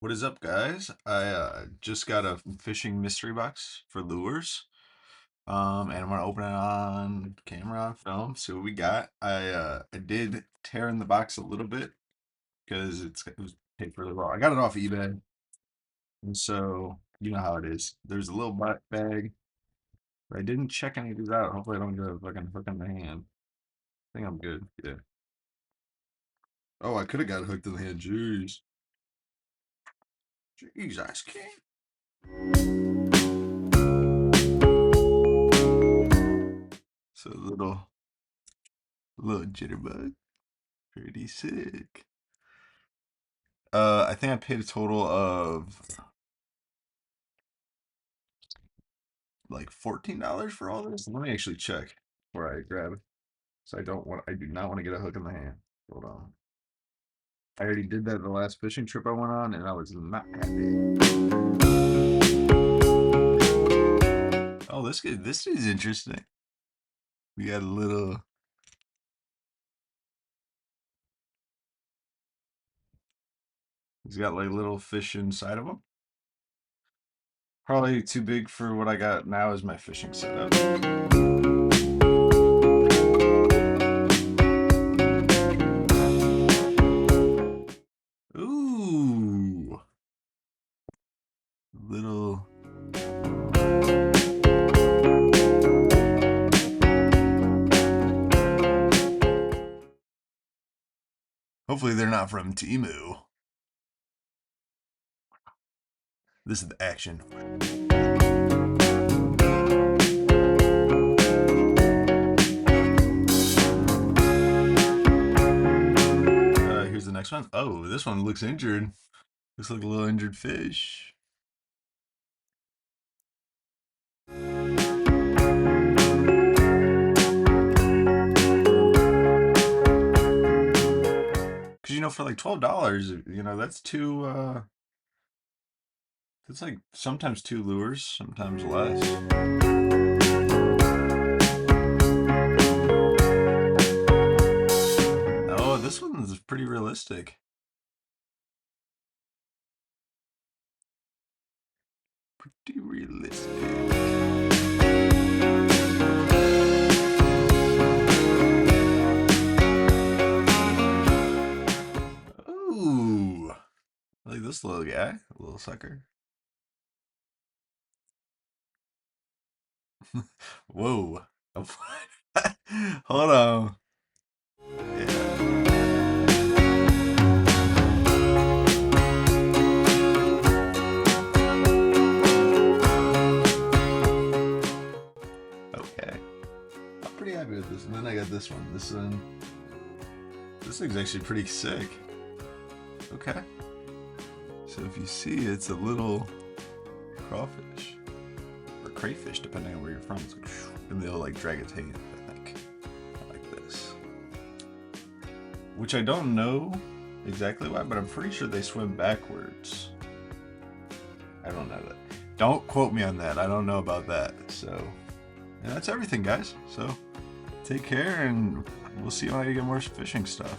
What is up, guys? I just got a fishing mystery box for lures. And I'm gonna open it on camera on film, see what we got. I did tear in the box a little bit because it was paper really well. I got it off eBay, and so you know how it is. There's a little black bag, but I didn't check any of these out. Hopefully, I don't get a fucking hook in the hand. I think I'm good. Yeah. Oh, I could have got hooked in the hand. Jeez. Jeez, Ice King. So a little jitterbug. Pretty sick. I think I paid a total of like $14 for all this. Let me actually check before I grab it. So I do not want to get a hook in the hand. Hold on. I already did that the last fishing trip I went on, and I was not happy. Oh, this is interesting. We got a little. He's got like little fish inside of him. Probably too big for what I got now as my fishing setup. Ooh, little. Hopefully they're not from Timu. This is the action. Here's the next one. Oh, this one looks injured. Looks like a little injured fish. Because, for like $12, that's like sometimes two lures, sometimes less. Oh, this one is pretty realistic. Pretty realistic. Ooh, I like this little guy, little sucker. Whoa. Hold on. Yeah. Okay. I'm pretty happy with this. And then I got this one. This thing's actually pretty sick. Okay. So if you see, it's a little crawfish or crayfish, depending on where you're from. It's like, and they'll like drag its head, I think, like this. Which I don't know exactly why, but I'm pretty sure they swim backwards. I don't know that. Don't quote me on that. I don't know about that. So, yeah, that's everything, guys. So, take care, and we'll see you when I get more fishing stuff.